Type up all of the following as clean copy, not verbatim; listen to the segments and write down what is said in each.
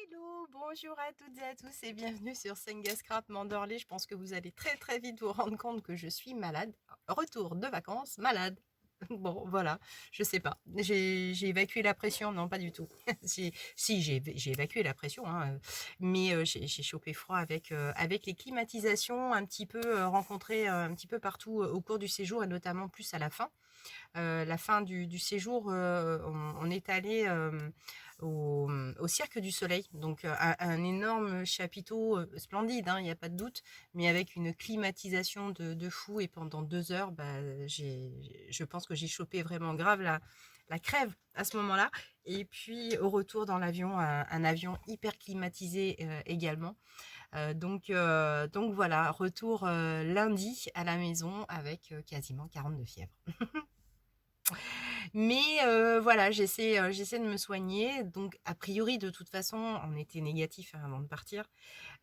Hello, bonjour à toutes et à tous et bienvenue sur Senga Scrap Manderley. Je pense que vous allez très très vite vous rendre compte que je suis malade. Retour de vacances, malade. Bon, voilà, je sais pas. J'ai évacué la pression, non pas du tout. Si, j'ai évacué la pression, hein, mais j'ai chopé froid avec les climatisations un petit peu rencontrées un petit peu partout au cours du séjour et notamment plus à la fin. La fin du séjour, on est allé au Cirque du Soleil, donc un énorme chapiteau splendide, hein, il n'y a pas de doute, mais avec une climatisation de fou et pendant 2 heures, bah, je pense que j'ai chopé vraiment grave la crève à ce moment-là. Et puis au retour dans l'avion, un avion hyper climatisé également. Donc voilà, retour lundi à la maison avec quasiment 40 de fièvre. Mais voilà, j'essaie de me soigner. Donc, a priori, de toute façon, on était négatif hein, avant de partir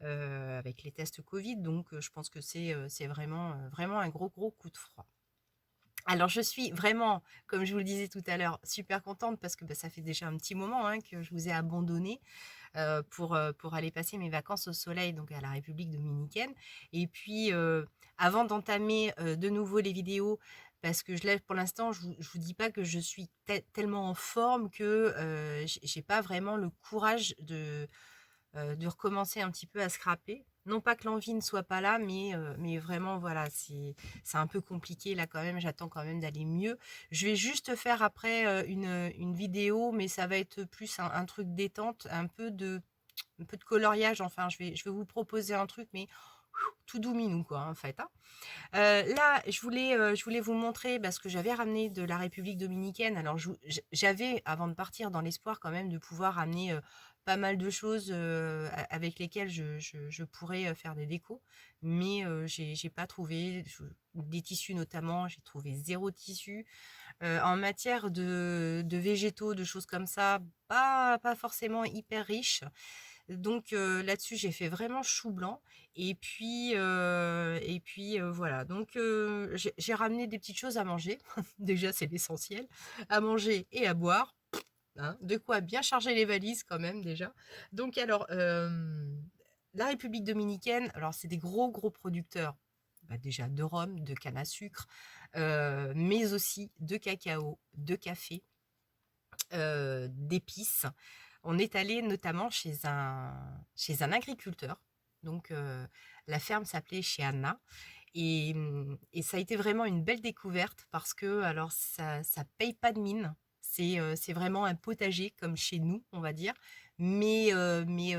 avec les tests Covid. Donc, je pense que c'est vraiment, vraiment un gros, gros coup de froid. Alors, je suis vraiment, comme je vous le disais tout à l'heure, super contente parce que bah, ça fait déjà un petit moment hein, que je vous ai abandonné pour aller passer mes vacances au soleil, donc à la République dominicaine. Et puis, avant d'entamer de nouveau les vidéos, parce que là, pour l'instant, je vous dis pas que je suis tellement en forme que j'ai pas vraiment le courage de recommencer un petit peu à scraper. Non pas que l'envie ne soit pas là, mais vraiment, voilà, c'est un peu compliqué là quand même. J'attends quand même d'aller mieux. Je vais juste faire après une vidéo, mais ça va être plus un truc détente, un peu de coloriage. Enfin, je vais vous proposer un truc, mais tout doux minou, quoi, en fait. Hein. Là, je voulais vous montrer ce que j'avais ramené de la République dominicaine. Alors, j'avais, avant de partir, dans l'espoir quand même de pouvoir amener pas mal de choses avec lesquelles je pourrais faire des décos, mais j'ai pas trouvé des tissus notamment. J'ai trouvé zéro tissu. En matière de végétaux, de choses comme ça, pas forcément hyper riche. Donc là-dessus, j'ai fait vraiment chou blanc. Et puis voilà. Donc j'ai ramené des petites choses à manger. Déjà, c'est l'essentiel. À manger et à boire. Hein. De quoi bien charger les valises quand même déjà. Donc alors, la République dominicaine, alors c'est des gros gros producteurs. Bah, déjà de rhum, de canne à sucre, mais aussi de cacao, de café, d'épices. On est allé notamment chez un agriculteur. Donc, la ferme s'appelait chez Anna. Et ça a été vraiment une belle découverte parce que, alors, ça paye pas de mine. C'est vraiment un potager comme chez nous, on va dire. Mais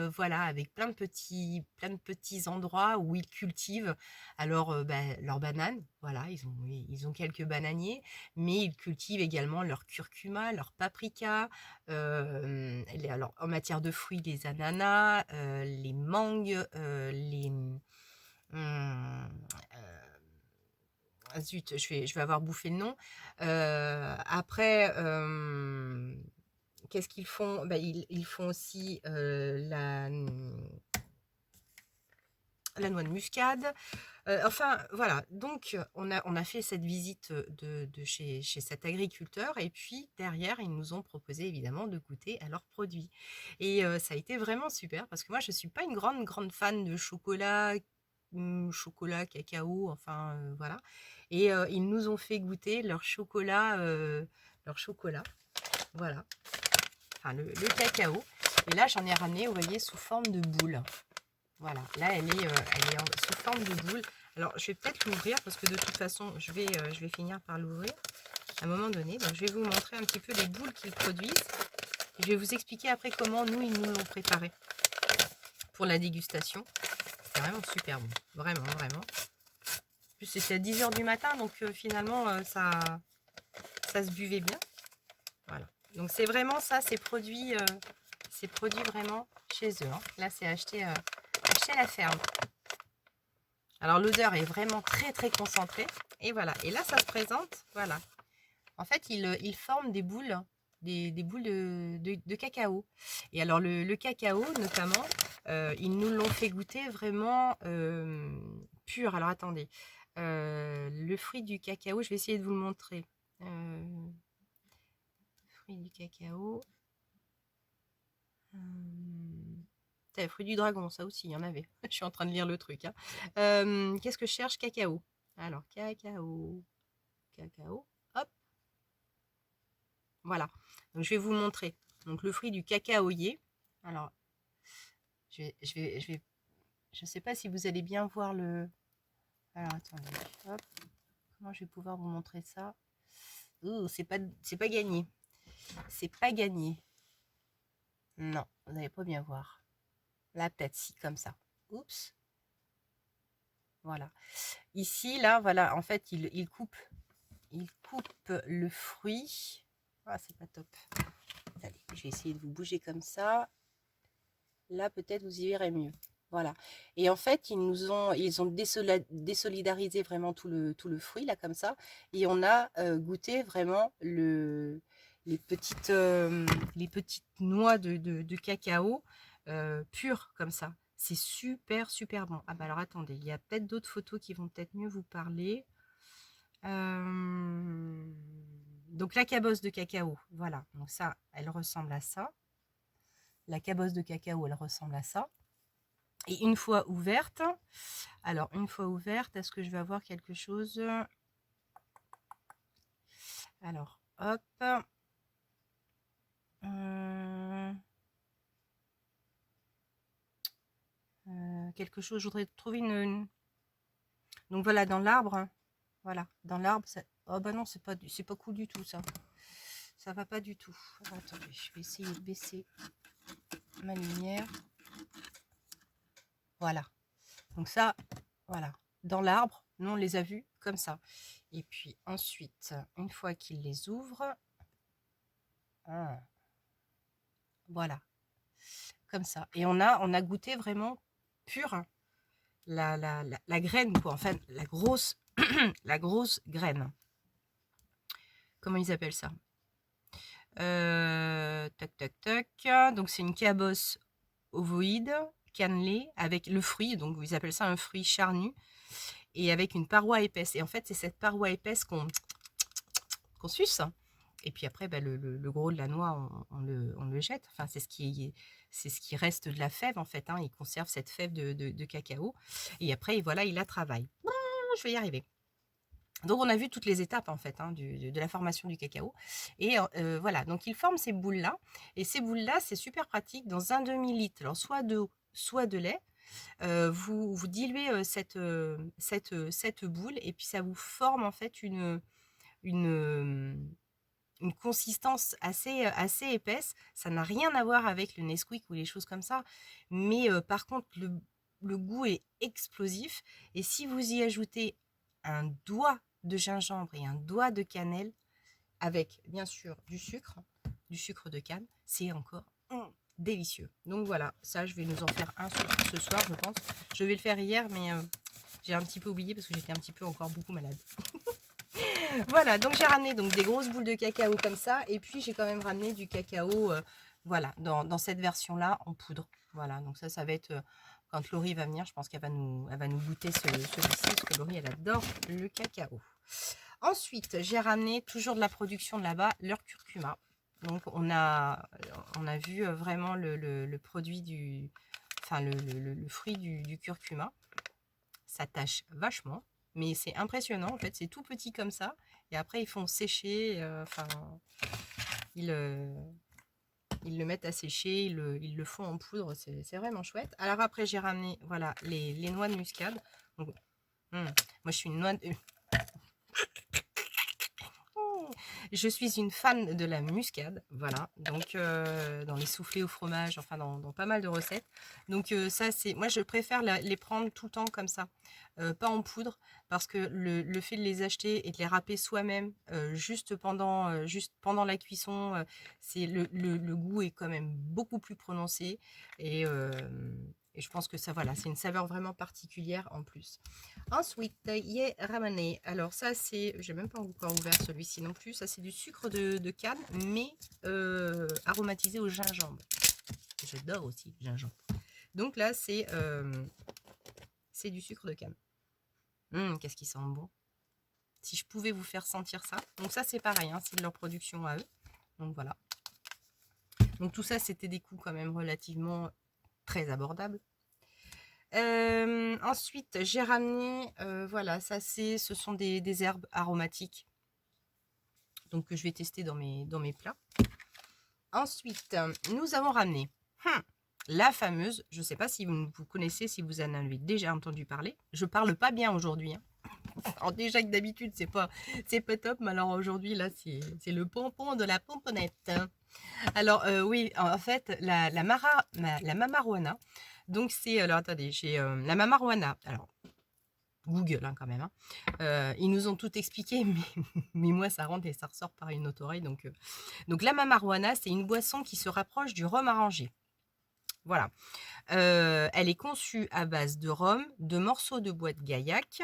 voilà, avec plein de petits endroits où ils cultivent alors leurs bananes. Voilà, ils ont quelques bananiers, mais ils cultivent également leur curcuma, leur paprika, alors, en matière de fruits, les ananas, les mangues, zut, je vais avoir bouffé le nom. Après, qu'est-ce qu'ils font? Bah, ils font aussi la noix de muscade. Enfin, voilà. Donc, on a fait cette visite de chez cet agriculteur. Et puis, derrière, ils nous ont proposé, évidemment, de goûter à leurs produits. Et ça a été vraiment super parce que moi, je ne suis pas une grande, grande fan de chocolat, chocolat, cacao, enfin, voilà. Et ils nous ont fait goûter leur chocolat, voilà. Enfin, le cacao. Et là, j'en ai ramené, vous voyez, sous forme de boule. Voilà, là elle est sous forme de boule. Alors je vais peut-être l'ouvrir parce que de toute façon je vais finir par l'ouvrir à un moment donné. Donc je vais vous montrer un petit peu les boules qu'ils produisent. Et je vais vous expliquer après comment nous ils nous l'ont préparé pour la dégustation. C'est vraiment super bon, vraiment, vraiment. En plus c'était à 10 heures du matin donc finalement ça se buvait bien. Voilà, donc c'est vraiment ça, c'est produit vraiment chez eux. Hein. Là c'est acheté à la ferme. Alors l'odeur est vraiment très très concentrée. Et voilà. Et là ça se présente. Voilà. En fait ils forment des boules. Des boules de cacao. Et alors le cacao notamment, ils nous l'ont fait goûter vraiment pur. Alors attendez. Le fruit du cacao, je vais essayer de vous le montrer. Fruit du cacao. C'est fruit du dragon, ça aussi, il y en avait. Je suis en train de lire le truc. Hein. Qu'est-ce que je cherche? Cacao. Alors, cacao. Cacao. Hop. Voilà. Donc, je vais vous montrer. Donc, le fruit du cacaoyer. Alors, je sais pas si vous allez bien voir le... Alors, attendez. Hop. Comment je vais pouvoir vous montrer ça? Ouh, c'est pas gagné. C'est pas gagné. Non, vous n'allez pas bien voir. Là, peut-être si, comme ça. Oups. Voilà. Ici, là, voilà, en fait, il coupe le fruit. Ah, c'est pas top. Allez, je vais essayer de vous bouger comme ça. Là, peut-être vous y verrez mieux. Voilà. Et en fait, ils ont désolidarisé vraiment tout le fruit, là, comme ça. Et on a goûté vraiment les petites noix de cacao pures, comme ça. C'est super, super bon. Ah bah alors, attendez, il y a peut-être d'autres photos qui vont peut-être mieux vous parler. Donc, la cabosse de cacao, voilà. Donc ça, elle ressemble à ça. La cabosse de cacao, elle ressemble à ça. Et une fois ouverte, alors une fois ouverte, est-ce que je vais avoir quelque chose? Alors, hop. Quelque chose, je voudrais trouver Donc voilà, dans l'arbre, voilà, dans l'arbre, ça... Oh bah non, c'est pas cool du tout, ça. Ça va pas du tout. Alors, attendez, je vais essayer de baisser ma lumière. Voilà. Donc ça, voilà. Dans l'arbre, nous, on les a vus comme ça. Et puis ensuite, une fois qu'il les ouvre, voilà, comme ça. Et on a goûté vraiment pur la graine, quoi. Enfin, la grosse, la grosse graine. Comment ils appellent ça? Tac, tac, tac. Donc, c'est une cabosse ovoïde, cannelée, avec le fruit. Donc, ils appellent ça un fruit charnu. Et avec une paroi épaisse. Et en fait, c'est cette paroi épaisse qu'on suce. Et puis après, bah, le gros de la noix, on le jette. Enfin, c'est ce qui reste de la fève, en fait. Hein. Il conserve cette fève de cacao. Et après, voilà, il la travaille. Je vais y arriver. Donc, on a vu toutes les étapes, en fait, hein, de la formation du cacao. Et voilà, donc il forme ces boules-là. Et ces boules-là, c'est super pratique dans un demi-litre. Alors, soit d'eau, soit de lait. Vous diluez cette boule et puis ça vous forme, en fait, une consistance assez épaisse. Ça n'a rien à voir avec le Nesquik ou les choses comme ça. Mais par contre, le goût est explosif. Et si vous y ajoutez un doigt de gingembre et un doigt de cannelle, avec bien sûr du sucre de canne, c'est encore délicieux. Donc voilà, ça je vais nous en faire un ce soir, je pense. Je vais le faire hier, mais j'ai un petit peu oublié parce que j'étais un petit peu encore beaucoup malade. Voilà, donc j'ai ramené donc des grosses boules de cacao comme ça, et puis j'ai quand même ramené du cacao, voilà, dans cette version-là en poudre. Voilà, donc ça va être quand Laurie va venir, je pense qu'elle va nous goûter celui-ci, parce que Laurie elle adore le cacao. Ensuite, j'ai ramené toujours de la production de là-bas, leur curcuma. Donc on a vu vraiment le produit enfin le fruit du curcuma. Ça tâche vachement. Mais c'est impressionnant, en fait, c'est tout petit comme ça. Et après, ils font sécher, enfin, ils le mettent à sécher, ils le font en poudre, c'est vraiment chouette. Alors après, j'ai ramené, voilà, les noix de muscade. Donc, moi, je suis une noix de... Je suis une fan de la muscade, voilà, donc dans les soufflés au fromage, enfin dans pas mal de recettes. Donc ça, c'est, moi je préfère les prendre tout le temps comme ça, pas en poudre, parce que le fait de les acheter et de les râper soi-même, juste pendant la cuisson, c'est le goût est quand même beaucoup plus prononcé et je pense que ça, voilà, c'est une saveur vraiment particulière en plus. Ensuite, Ye Ramane. Alors ça, c'est, j'ai même pas encore ouvert celui-ci non plus. Ça, c'est du sucre de canne, mais aromatisé au gingembre. J'adore aussi le gingembre. Donc là, c'est du sucre de canne. Qu'est-ce qui sent bon. Si je pouvais vous faire sentir ça. Donc ça, c'est pareil, hein, c'est de leur production à eux. Donc voilà. Donc tout ça, c'était des coûts quand même relativement très abordable. Ensuite, j'ai ramené, voilà, ça ce sont des herbes aromatiques, donc que je vais tester dans mes plats. Ensuite, nous avons ramené la fameuse, je ne sais pas si vous connaissez, si vous en avez déjà entendu parler. Je parle pas bien aujourd'hui, hein. Alors déjà que d'habitude c'est pas top, mais alors aujourd'hui là c'est le pompon de la pomponnette. Alors oui, en fait la mamaruana, donc c'est, alors attendez, j'ai la mamaruana, alors Google hein, quand même, hein. Ils nous ont tout expliqué, mais moi ça rentre et ça ressort par une autre oreille. Donc la mamaruana, c'est une boisson qui se rapproche du rhum arrangé. Voilà. Elle est conçue à base de rhum, de morceaux de bois de gaillac,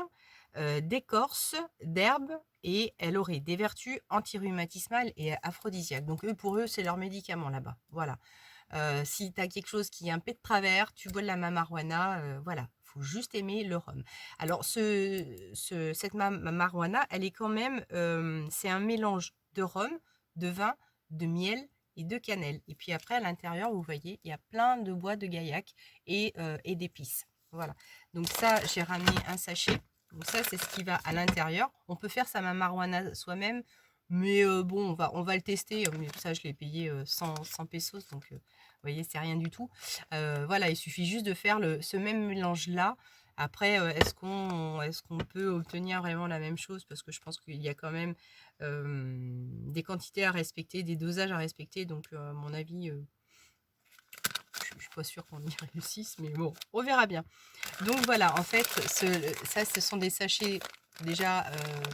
d'écorce, d'herbes, et elle aurait des vertus antirhumatismales et aphrodisiaques. Donc pour eux, c'est leur médicament là-bas. Voilà. Si tu as quelque chose qui est un peu de travers, tu bois de la mamaruana, voilà. Faut juste aimer le rhum. Alors cette mamaruana, elle est quand même, c'est un mélange de rhum, de vin, de miel et de cannelle. Et puis après, à l'intérieur, vous voyez, il y a plein de bois de gaillac et d'épices. Voilà. Donc ça, j'ai ramené un sachet. Donc ça, c'est ce qui va à l'intérieur. On peut faire sa mamaruana soi-même, mais bon, on va le tester. Mais ça, je l'ai payé 100 pesos, donc vous voyez, c'est rien du tout. Voilà, il suffit juste de faire ce même mélange-là. Après, est-ce qu'on peut obtenir vraiment la même chose? Parce que je pense qu'il y a quand même des quantités à respecter, des dosages à respecter. Donc, à mon avis, je ne suis pas sûre qu'on y réussisse, mais bon, on verra bien. Donc voilà, en fait, ce sont des sachets déjà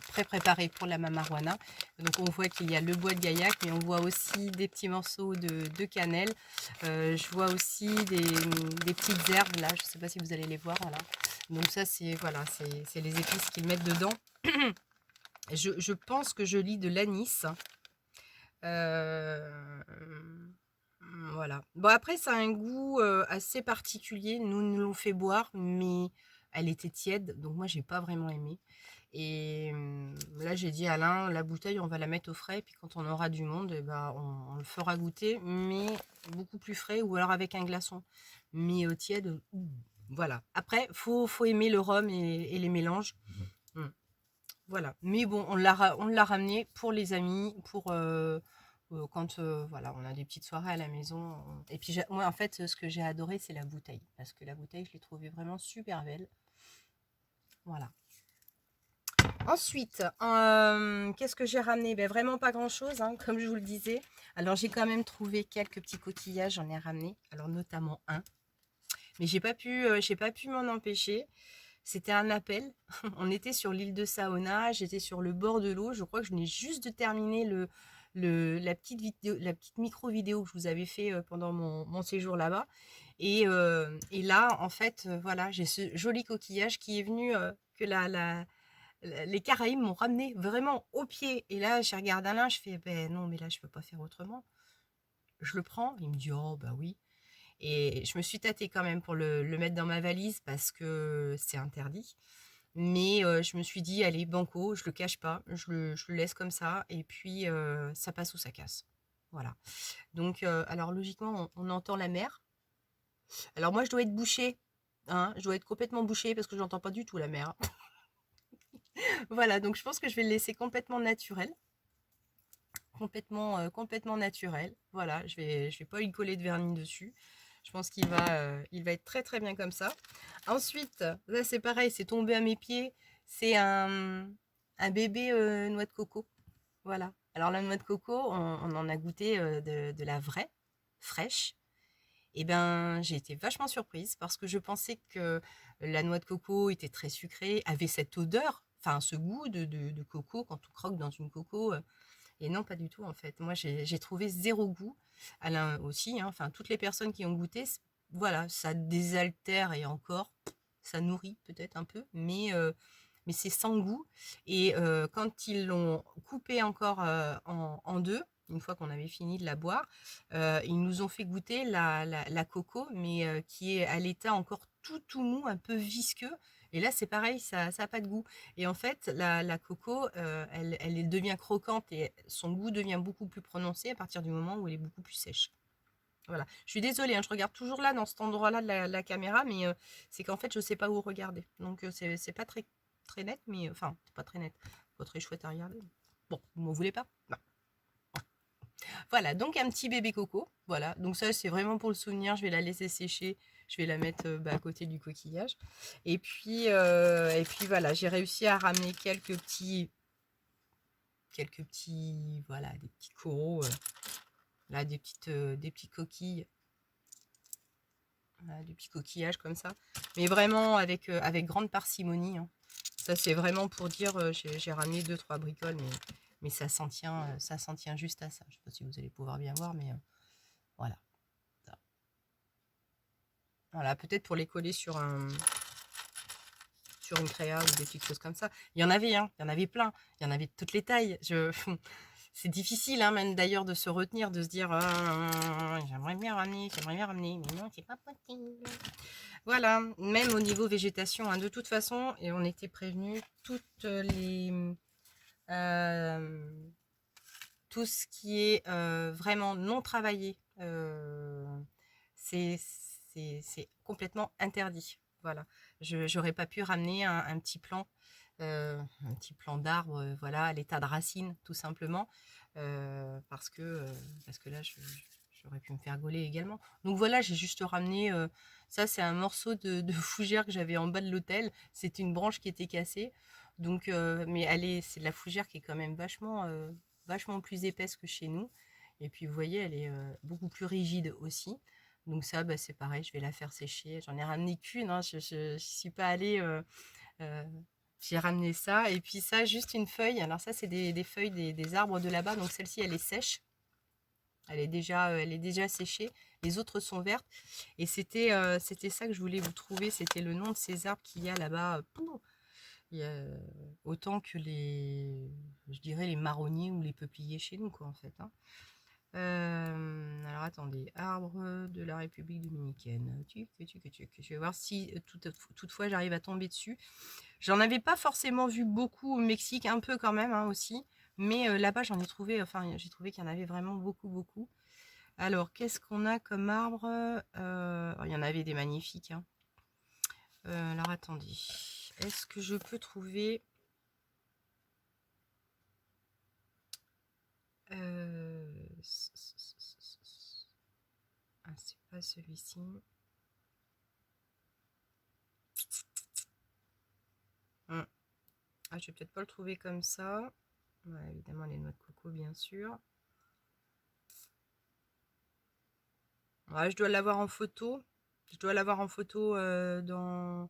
pré-préparés pour la mamaruana. Donc on voit qu'il y a le bois de gaillac, mais on voit aussi des petits morceaux de cannelle. Je vois aussi des petites herbes, là, je ne sais pas si vous allez les voir, voilà. Donc ça, c'est voilà, c'est les épices qu'ils mettent dedans. Je pense que je lis de l'anis. Voilà. Bon, après, ça a un goût assez particulier. Nous l'ont fait boire, mais elle était tiède, donc moi, j'ai pas vraiment aimé. Et là, j'ai dit à Alain, la bouteille, on va la mettre au frais, puis quand on aura du monde, eh ben, on le fera goûter, mais beaucoup plus frais, ou alors avec un glaçon. Mais tiède, voilà. Après, faut aimer le rhum et les mélanges. Voilà. Mais bon, on l'a ramené pour les amis, pour quand voilà, on a des petites soirées à la maison. Et puis moi, en fait, ce que j'ai adoré, c'est la bouteille. Parce que la bouteille, je l'ai trouvée vraiment super belle. Voilà. Ensuite, qu'est-ce que j'ai ramené? Ben, vraiment pas grand-chose, hein, comme je vous le disais. Alors, j'ai quand même trouvé quelques petits coquillages, j'en ai ramené. Alors, notamment un. Mais j'ai pas pu m'en empêcher. C'était un appel. On était sur l'île de Saona, j'étais sur le bord de l'eau. Je crois que je venais juste de terminer la petite micro-vidéo que je vous avais fait pendant mon séjour là-bas. Et là, en fait, voilà, j'ai ce joli coquillage qui est venu, que les Caraïbes m'ont ramené vraiment au pied. Et là, j'ai regardé Alain, je fais, ben non, mais là, je peux pas faire autrement. Je le prends, il me dit, oh, bah oui. Et je me suis tâtée quand même pour le mettre dans ma valise parce que c'est interdit. Mais je me suis dit, allez, banco, je le cache pas, je le laisse comme ça, et puis ça passe ou ça casse. Voilà. Donc, alors logiquement, on entend la mer. Alors moi, je dois être bouchée, hein, je dois être complètement bouchée parce que j'entends pas du tout la mer. Voilà, donc je pense que je vais le laisser complètement naturel. Complètement naturel. Voilà, je vais pas y coller de vernis dessus. Je pense il va être très très bien comme ça. Ensuite, là c'est pareil, c'est tombé à mes pieds. C'est un bébé noix de coco. Voilà. Alors la noix de coco, on en a goûté de la vraie, fraîche. Et ben j'ai été vachement surprise parce que je pensais que la noix de coco était très sucrée, avait cette odeur, enfin ce goût de coco quand on croque dans une coco. Et non, pas du tout en fait. Moi, j'ai trouvé zéro goût. Alain aussi, hein. Enfin, toutes les personnes qui ont goûté, voilà, ça désaltère et encore, ça nourrit peut-être un peu, mais c'est sans goût. Et quand ils l'ont coupé encore en deux, une fois qu'on avait fini de la boire, ils nous ont fait goûter la coco, mais qui est à l'état encore tout mou, un peu visqueux. Et là, c'est pareil, ça n'a pas de goût. Et en fait, la coco, elle devient croquante et son goût devient beaucoup plus prononcé à partir du moment où elle est beaucoup plus sèche. Voilà. Je suis désolée, hein, je regarde toujours là, dans cet endroit-là de la caméra, mais c'est qu'en fait, je sais pas où regarder. Donc, c'est pas très, très net, mais enfin, c'est pas très net. Pas très chouette à regarder. Bon, vous m'en voulez pas? Non. Voilà, donc un petit bébé coco. Voilà, donc ça, c'est vraiment pour le souvenir. Je vais la laisser sécher. Je vais la mettre à côté du coquillage. Et puis voilà, j'ai réussi à ramener voilà, des petits coraux, là, des petites coquilles, voilà, des petits coquillages comme ça. Mais vraiment avec grande parcimonie, hein. Ça, c'est vraiment pour dire, j'ai ramené deux, trois bricoles, mais ça s'en tient juste à ça. Je sais pas si vous allez pouvoir bien voir, mais voilà. Voilà, peut-être pour les coller sur une créa ou des petites choses comme ça. Il y en avait, hein, il y en avait plein. Il y en avait de toutes les tailles. C'est difficile, hein, même d'ailleurs, de se retenir, de se dire j'aimerais bien ramener, mais non, c'est pas possible. Voilà, même au niveau végétation, hein, de toute façon, et on était prévenus, euh, tout ce qui est vraiment non travaillé, c'est complètement interdit. Voilà, j'aurais pas pu ramener un petit plan d'arbre, voilà, à l'état de racine, tout simplement, parce que là, j'aurais pu me faire gauler également. Donc voilà, j'ai juste ramené, ça c'est un morceau de fougère que j'avais en bas de l'hôtel, c'était une branche qui était cassée, donc, mais c'est de la fougère qui est quand même vachement plus épaisse que chez nous. Et puis vous voyez, elle est beaucoup plus rigide aussi. Donc ça, bah, c'est pareil, je vais la faire sécher. J'en ai ramené qu'une, hein, je suis pas allée. Euh, j'ai ramené ça. Et puis ça, juste une feuille. Alors ça, c'est des feuilles des arbres de là-bas. Donc celle-ci, elle est sèche. Elle est déjà séchée. Les autres sont vertes. Et c'était ça que je voulais vous trouver. C'était le nom de ces arbres qu'il y a là-bas. Il y a autant que je dirais les marronniers ou les peupliers chez nous, quoi, en fait, hein. Alors attendez, arbre de la République dominicaine. Je vais voir si toutefois j'arrive à tomber dessus. J'en avais pas forcément vu beaucoup au Mexique, un peu quand même, hein, aussi. Mais là-bas, j'en ai trouvé, enfin, j'ai trouvé qu'il y en avait vraiment beaucoup, beaucoup. Alors, qu'est-ce qu'on a comme arbre? Il y en avait des magnifiques, hein. Alors attendez, est-ce que je peux trouver ah, c'est pas celui-ci. Ah, je vais peut-être pas le trouver comme ça. Ouais, évidemment, les noix de coco, bien sûr. Ouais, je dois l'avoir en photo. Je dois l'avoir en photo dans...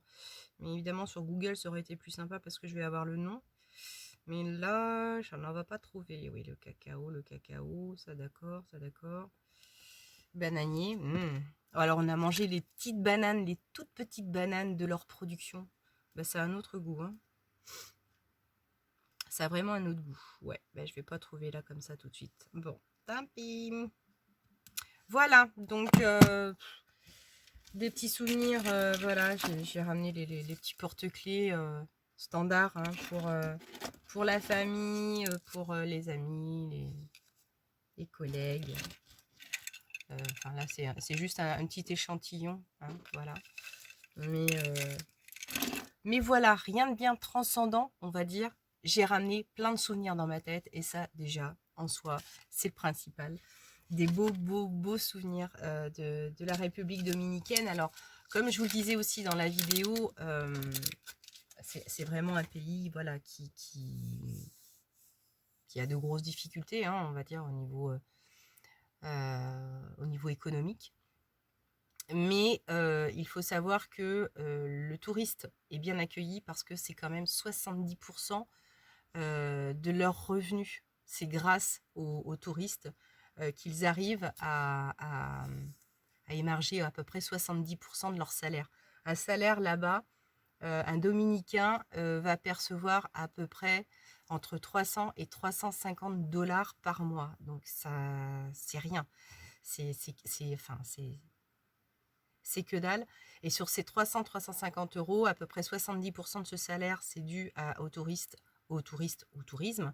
Mais évidemment, sur Google, ça aurait été plus sympa parce que je vais avoir le nom. Mais là, je n'en va pas trouver. Oui, le cacao, ça d'accord, ça d'accord. Bananier. Alors, on a mangé les petites bananes, les toutes petites bananes de leur production. Bah, ça a un autre goût, hein. Ça a vraiment un autre goût. Ouais, bah, je vais pas trouver là comme ça tout de suite. Bon, tant pis. Voilà, donc des petits souvenirs. Voilà, j'ai ramené les petits porte-clés standards, hein, pour la famille, pour les amis, les collègues. Enfin là, c'est juste un petit échantillon, hein, voilà. Mais voilà, rien de bien transcendant, on va dire. J'ai ramené plein de souvenirs dans ma tête et ça, déjà, en soi, c'est le principal. Des beaux souvenirs de la République dominicaine. Alors, comme je vous le disais aussi dans la vidéo, c'est vraiment un pays, voilà, qui a de grosses difficultés, hein, on va dire, au niveau économique. Mais il faut savoir que le touriste est bien accueilli parce que c'est quand même 70% de leurs revenus. C'est grâce aux touristes qu'ils arrivent à émarger à peu près 70% de leur salaire. Un salaire là-bas, un Dominicain va percevoir à peu près entre 300 et 350 dollars par mois. Donc ça, c'est rien. Enfin, c'est que dalle. Et sur ces 300-350 euros, à peu près 70% de ce salaire, c'est dû aux touristes, au tourisme.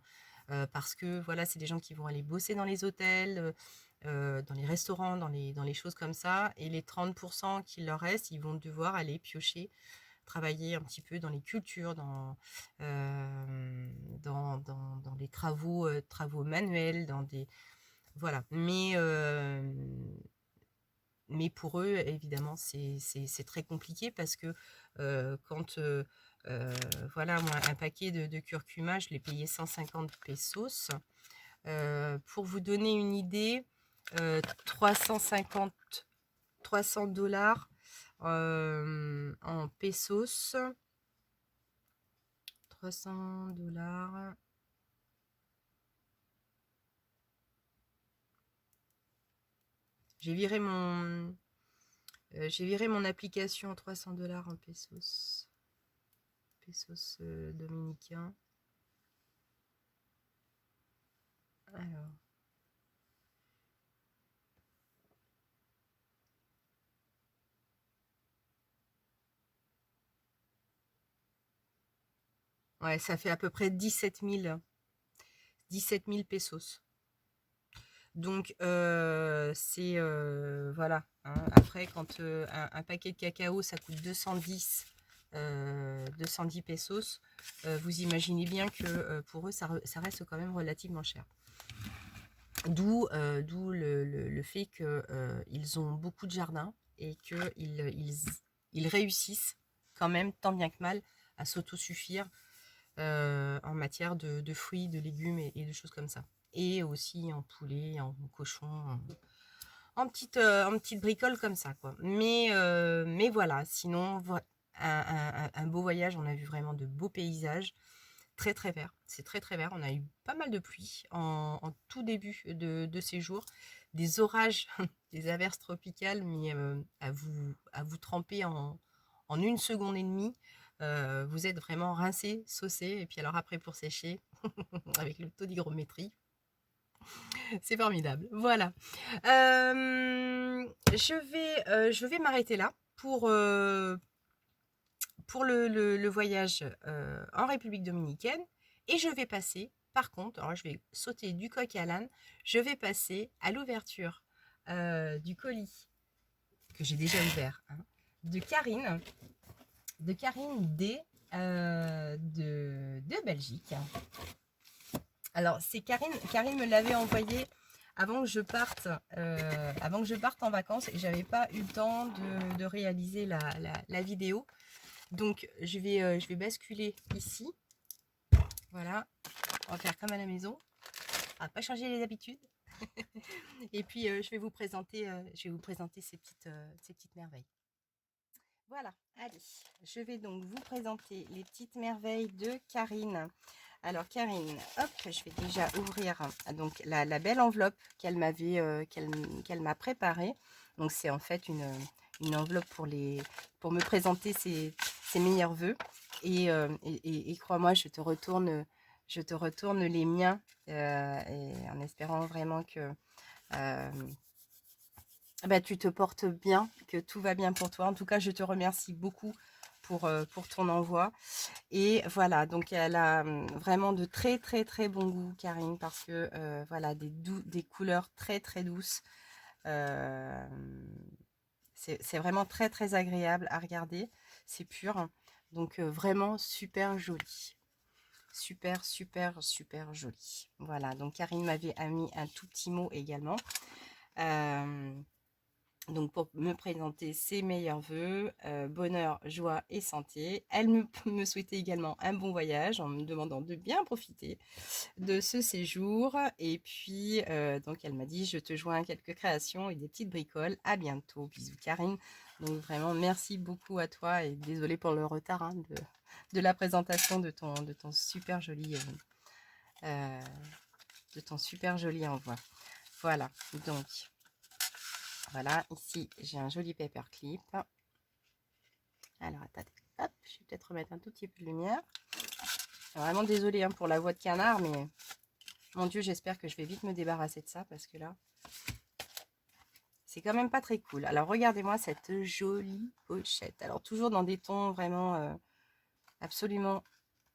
Parce que voilà, c'est des gens qui vont aller bosser dans les hôtels, dans les restaurants, dans les choses comme ça. Et les 30% qui leur restent, ils vont devoir aller piocher, travailler un petit peu dans les cultures, dans les travaux manuels, dans des... Voilà. Mais pour eux, évidemment, c'est très compliqué parce que quand... voilà, moi, un paquet de curcuma, je l'ai payé 150 pesos. Pour vous donner une idée, 350, 300 $ en pesos. 300 $. J'ai viré mon application 300 $ en pesos. Pesos dominicains. Alors. Ouais, ça fait à peu près 17 000 pesos. Donc, c'est... voilà. Hein. Après, quand un paquet de cacao, ça coûte 210 pesos, vous imaginez bien que pour eux, ça reste quand même relativement cher. D'où le fait qu'ils ont beaucoup de jardins et qu'ils réussissent quand même, tant bien que mal, à s'autosuffire en matière de fruits, de légumes et de choses comme ça. Et aussi en poulet, en cochon, en petite bricole comme ça, quoi. Mais voilà, sinon, un beau voyage, on a vu vraiment de beaux paysages, très très vert, c'est très très vert. On a eu pas mal de pluie en tout début de séjour, des orages, des averses tropicales, mais à vous tremper en 1 seconde et demie. Vous êtes vraiment rincé, saucé, et puis alors après pour sécher, avec le taux d'hygrométrie, c'est formidable. Voilà. Je vais m'arrêter là pour le voyage en République dominicaine. Et je vais passer, par contre, alors je vais sauter du coq à l'âne, je vais passer à l'ouverture du colis que j'ai déjà ouvert, hein, de Karine D de Belgique. Alors c'est Karine me l'avait envoyé avant que je parte en vacances et j'avais pas eu le temps de réaliser la vidéo. Donc je vais basculer ici. Voilà, on va faire comme à la maison. On va pas changer les habitudes. Et puis je vais vous présenter ces petites merveilles. Voilà, allez, je vais donc vous présenter les petites merveilles de Karine. Alors Karine, hop, je vais déjà ouvrir donc la belle enveloppe qu'elle m'a préparée. Donc c'est en fait une enveloppe pour me présenter ses meilleurs vœux. Et crois-moi, je te retourne les miens et en espérant vraiment que bah, tu te portes bien, que tout va bien pour toi. En tout cas, je te remercie beaucoup pour ton envoi. Et voilà, donc elle a vraiment de très très très bon goût, Karine, parce que voilà, des couleurs très très douces. C'est vraiment très très agréable à regarder. C'est pur. Donc vraiment super joli. Super super super joli. Voilà, donc Karine m'avait mis un tout petit mot également. Donc pour me présenter ses meilleurs vœux, bonheur, joie et santé. Elle me souhaitait également un bon voyage en me demandant de bien profiter de ce séjour. Et puis, donc elle m'a dit, je te joins quelques créations et des petites bricoles. À bientôt. Bisous Karine. Donc vraiment, merci beaucoup à toi et désolée pour le retard hein, de la présentation de ton super joli envoi. Voilà, donc... Voilà, ici j'ai un joli paperclip. Alors attendez, hop, je vais peut-être remettre un tout petit peu de lumière. Vraiment désolée hein, pour la voix de canard, mais mon Dieu, j'espère que je vais vite me débarrasser de ça parce que là, c'est quand même pas très cool. Alors regardez-moi cette jolie pochette. Alors toujours dans des tons vraiment absolument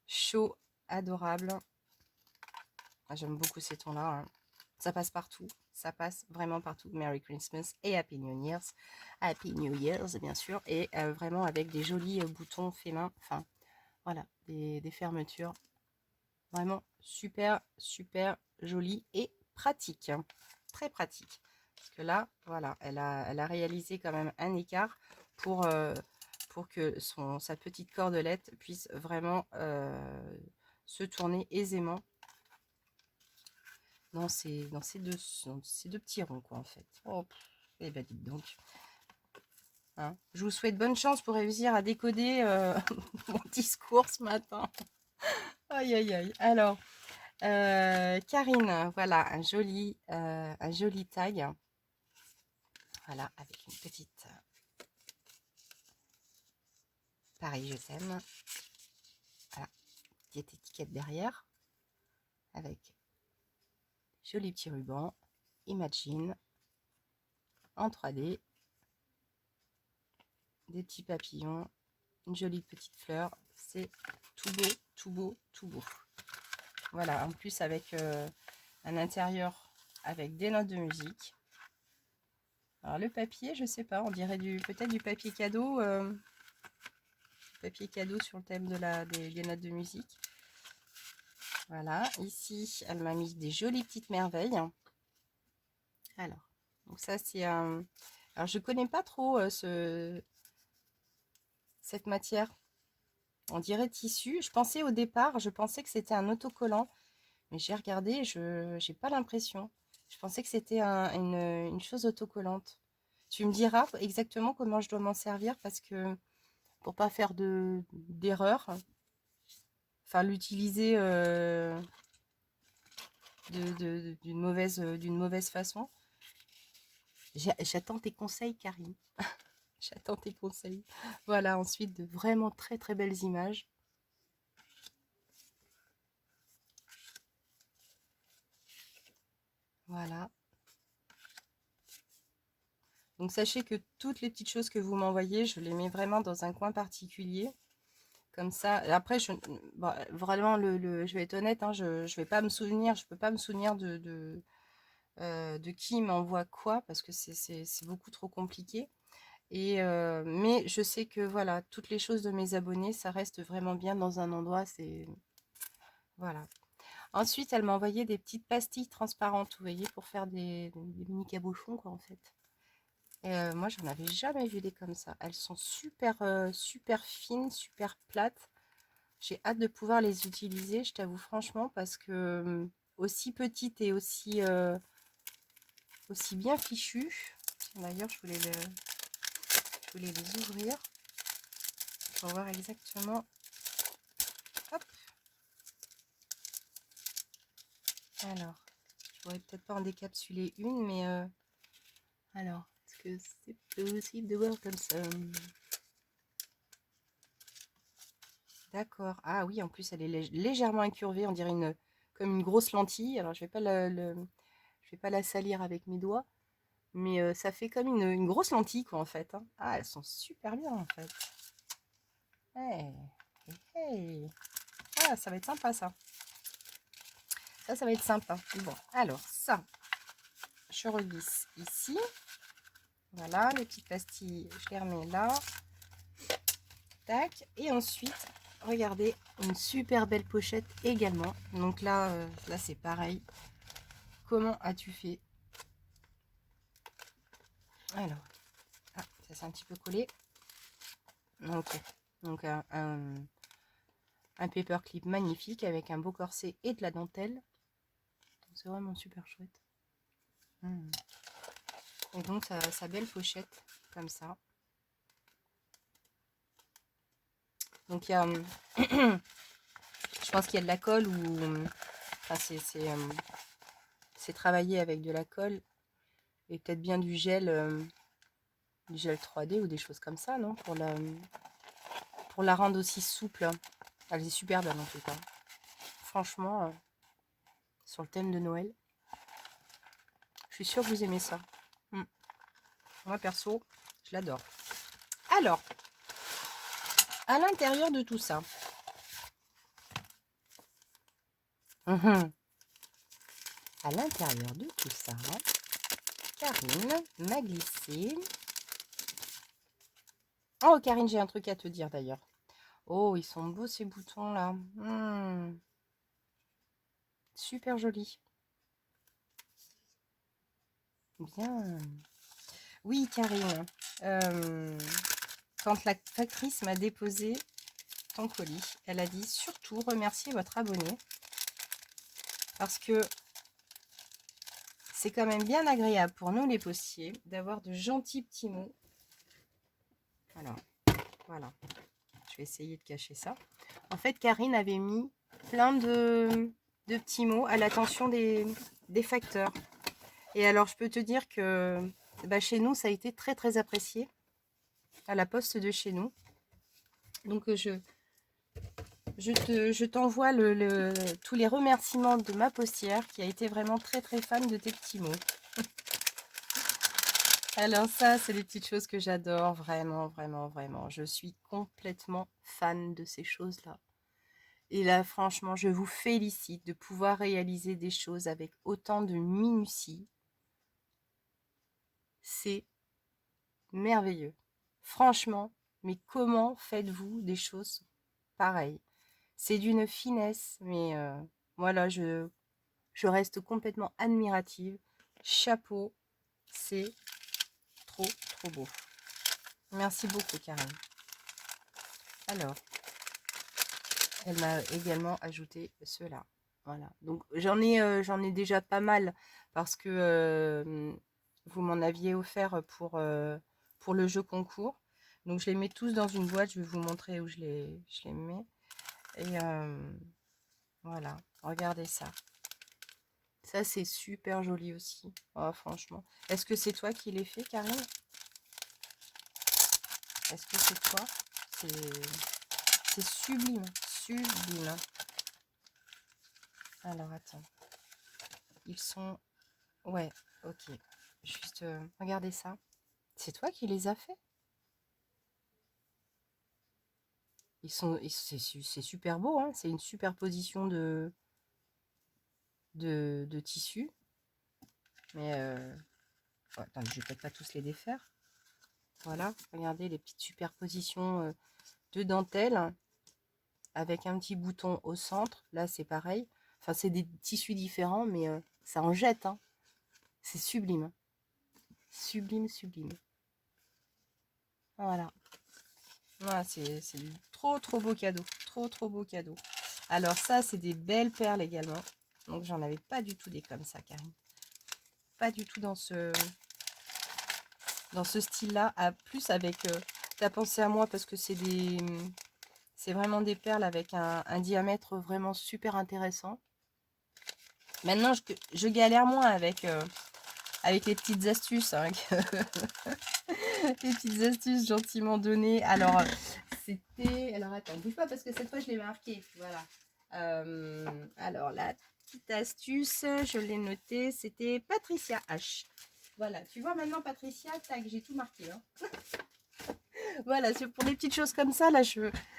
chauds, adorables. Ah, j'aime beaucoup ces tons-là. Hein. Ça passe partout. ça passe vraiment partout. Merry Christmas et Happy New Year's. Happy New Year's, bien sûr. Et vraiment avec des jolis boutons faits main. Enfin, voilà, des fermetures. Vraiment super, super joli et pratique. Très pratique. Parce que là, voilà, elle a réalisé quand même un écart pour que sa petite cordelette puisse vraiment se tourner aisément dans ces deux petits ronds, quoi, en fait. Oh, et ben dites donc. Hein, je vous souhaite bonne chance pour réussir à décoder mon discours ce matin. Aïe, aïe, aïe. Alors, Karine, voilà, un joli tag. Voilà, avec une petite... pareil, je t'aime. Voilà, petite étiquette derrière. Avec joli petit ruban. Imagine. En 3D. Des petits papillons. Une jolie petite fleur. C'est tout beau, tout beau, tout beau. Voilà, en plus avec un intérieur avec des notes de musique. Alors le papier, je sais pas, on dirait peut-être du papier cadeau. Papier cadeau sur le thème des notes de musique. Voilà, ici, elle m'a mis des jolies petites merveilles. Alors, donc ça c'est un... Alors je connais pas trop cette matière. On dirait tissu. Je pensais au départ, que c'était un autocollant. Mais j'ai regardé, je n'ai pas l'impression. Je pensais que c'était une chose autocollante. Tu me diras exactement comment je dois m'en servir parce que pour pas faire d'erreur, enfin l'utiliser d'une mauvaise façon. J'attends tes conseils, Karine. J'attends tes conseils. Voilà, ensuite de vraiment très très belles images. Voilà. Donc sachez que toutes les petites choses que vous m'envoyez, je les mets vraiment dans un coin particulier. Comme ça. Après, bon, vraiment, je vais être honnête, hein, je vais pas me souvenir, je peux pas me souvenir de qui m'envoie quoi, parce que c'est beaucoup trop compliqué. Mais je sais que voilà, toutes les choses de mes abonnés, ça reste vraiment bien dans un endroit, c'est... Voilà. Ensuite, elle m'a envoyé des petites pastilles transparentes, vous voyez, pour faire des mini cabochons, quoi, en fait. Et moi, j'en avais jamais vu des comme ça. Elles sont super, super fines, super plates. J'ai hâte de pouvoir les utiliser, je t'avoue franchement, parce que aussi petites et aussi bien fichues. D'ailleurs, je voulais les ouvrir pour voir exactement. Hop. Alors, je pourrais peut-être pas en décapsuler une, mais alors, est-ce que c'est possible de voir comme ça? D'accord. Ah oui, en plus, elle est légèrement incurvée, on dirait comme une grosse lentille. Alors, je vais pas je vais pas la salir avec mes doigts, mais ça fait comme une grosse lentille, quoi, en fait. Hein. Ah, elles sont super bien, en fait. Hey, hey. Ah, ça va être sympa, ça. Ça va être sympa. Bon, alors, ça, je revisse ici. Voilà, les petites pastilles, je les remets là. Tac. Et ensuite, regardez, une super belle pochette également. Donc là, là c'est pareil. Comment as-tu fait? Alors, ah, ça s'est un petit peu collé. Ok. Donc un paperclip magnifique avec un beau corset et de la dentelle. C'est vraiment super chouette. Et donc sa belle pochette comme ça. Donc il y a, je pense qu'il y a de la colle ou, enfin c'est travaillé avec de la colle et peut-être bien du gel 3D ou des choses comme ça, non, pour la rendre aussi souple. Elle est super belle en tout cas. Franchement, sur le thème de Noël, je suis sûre que vous aimez ça. Moi perso, je l'adore. Alors, à l'intérieur de tout ça, à l'intérieur de tout ça, Karine m'a glissé. Oh, Karine, j'ai un truc à te dire d'ailleurs. Oh, ils sont beaux ces boutons là. Super jolis. Bien. Oui, Karine. Quand la factrice m'a déposé ton colis, elle a dit surtout remercier votre abonné. Parce que c'est quand même bien agréable pour nous les postiers d'avoir de gentils petits mots. Alors, voilà. Je vais essayer de cacher ça. En fait, Karine avait mis plein de petits mots à l'attention des facteurs. Et alors, je peux te dire que chez nous, ça a été très, très apprécié à la poste de chez nous. Donc, je t'envoie tous les remerciements de ma postière qui a été vraiment très, très fan de tes petits mots. Alors ça, c'est des petites choses que j'adore, vraiment, vraiment, vraiment. Je suis complètement fan de ces choses-là. Et là, franchement, je vous félicite de pouvoir réaliser des choses avec autant de minutie. C'est merveilleux. Franchement, mais comment faites-vous des choses pareilles? C'est d'une finesse, mais voilà, je reste complètement admirative. Chapeau, c'est trop, trop beau. Merci beaucoup, Karine. Alors, elle m'a également ajouté cela. Voilà. Donc, j'en ai déjà pas mal parce que vous m'en aviez offert pour le jeu concours. Donc, je les mets tous dans une boîte. Je vais vous montrer où je les mets. Et voilà. Regardez ça. Ça, c'est super joli aussi. Oh, franchement. Est-ce que c'est toi qui les fait, Karine? Est-ce que c'est toi? C'est sublime. Sublime. Alors, attends. Ils sont... Ouais, ok. Juste, regardez ça. C'est toi qui les as fait? C'est super beau, hein. C'est une superposition de tissus. Mais, attends, je vais peut-être pas tous les défaire. Voilà, regardez les petites superpositions de dentelle avec un petit bouton au centre. Là, c'est pareil. Enfin, c'est des tissus différents, mais ça en jette, hein. C'est sublime. Sublime, sublime. Voilà. Voilà, c'est trop, trop beau cadeau. Trop, trop beau cadeau. Alors ça, c'est des belles perles également. Donc, j'en avais pas du tout des comme ça, Karine. Pas du tout dans ce style-là. Plus avec... t'as pensé à moi parce que c'est vraiment des perles avec un diamètre vraiment super intéressant. Maintenant, je galère moins avec les petites astuces. Hein, les petites astuces gentiment données. Alors, c'était... Alors, attends, bouge pas parce que cette fois, je l'ai marqué. Voilà. Alors, la petite astuce, je l'ai notée, c'était Patricia H. Voilà, tu vois maintenant, Patricia, tac, j'ai tout marqué. Hein. Voilà, pour des petites choses comme ça, là,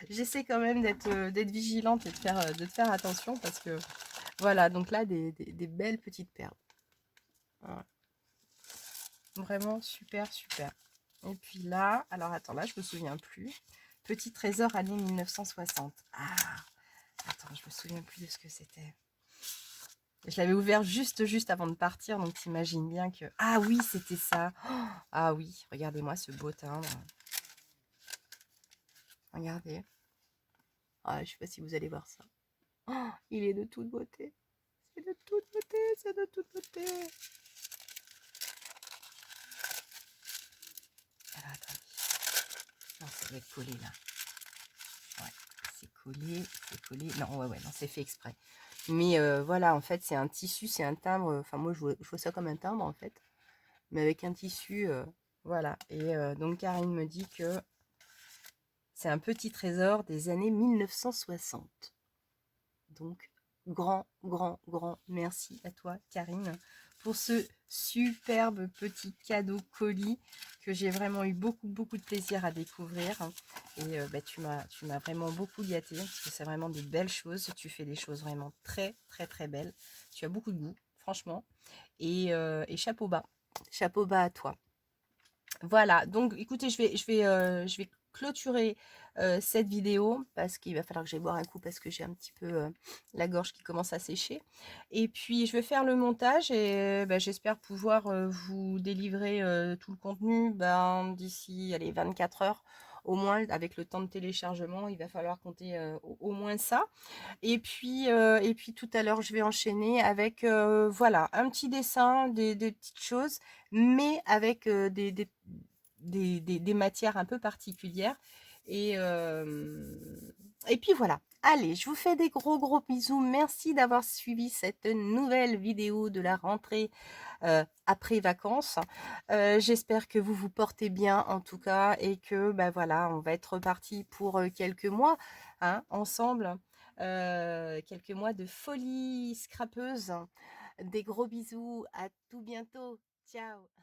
j'essaie quand même d'être vigilante et de faire attention parce que, voilà, donc là, des belles petites perles. Voilà. Vraiment super, super. Et puis là, alors attends, là, je me souviens plus. Petit trésor année 1960. Ah, attends, je me souviens plus de ce que c'était. Je l'avais ouvert juste avant de partir, donc t'imagines bien que... Ah oui, c'était ça. Oh, ah oui, regardez-moi ce beau timbre. Regardez. Ah, je sais pas si vous allez voir ça. Oh, il est de toute beauté. C'est de toute beauté, c'est de toute beauté. Alors, attendez. Non, ça doit être collé là. Ouais, c'est collé, c'est collé. Non, ouais, non, c'est fait exprès. Mais voilà, en fait, c'est un tissu, c'est un timbre. Enfin, moi, je vois ça comme un timbre, en fait. Mais avec un tissu, voilà. Et donc, Karine me dit que c'est un petit trésor des années 1960. Donc, grand, grand, grand merci à toi, Karine, pour ce superbe petit cadeau colis que j'ai vraiment eu beaucoup, beaucoup de plaisir à découvrir. Et tu m'as vraiment beaucoup gâté parce que c'est vraiment des belles choses. Tu fais des choses vraiment très, très, très belles. Tu as beaucoup de goût, franchement. Et chapeau bas. chapeau bas à toi. Voilà, donc écoutez, je vais clôturer cette vidéo parce qu'il va falloir que j'aille boire un coup parce que j'ai un petit peu la gorge qui commence à sécher. Et puis, je vais faire le montage et bah, j'espère pouvoir vous délivrer tout le contenu ben, d'ici, allez, 24 heures au moins, avec le temps de téléchargement. Il va falloir compter au moins ça. Et puis tout à l'heure, je vais enchaîner avec voilà, un petit dessin, des petites choses, mais avec des matières un peu particulières. Et, euh, et puis voilà. Allez, je vous fais des gros bisous. Merci d'avoir suivi cette nouvelle vidéo de la rentrée après vacances. J'espère que vous vous portez bien en tout cas et que bah voilà, on va être reparti pour quelques mois hein, ensemble. Quelques mois de folie scrapeuse. Des gros bisous, à tout bientôt. Ciao.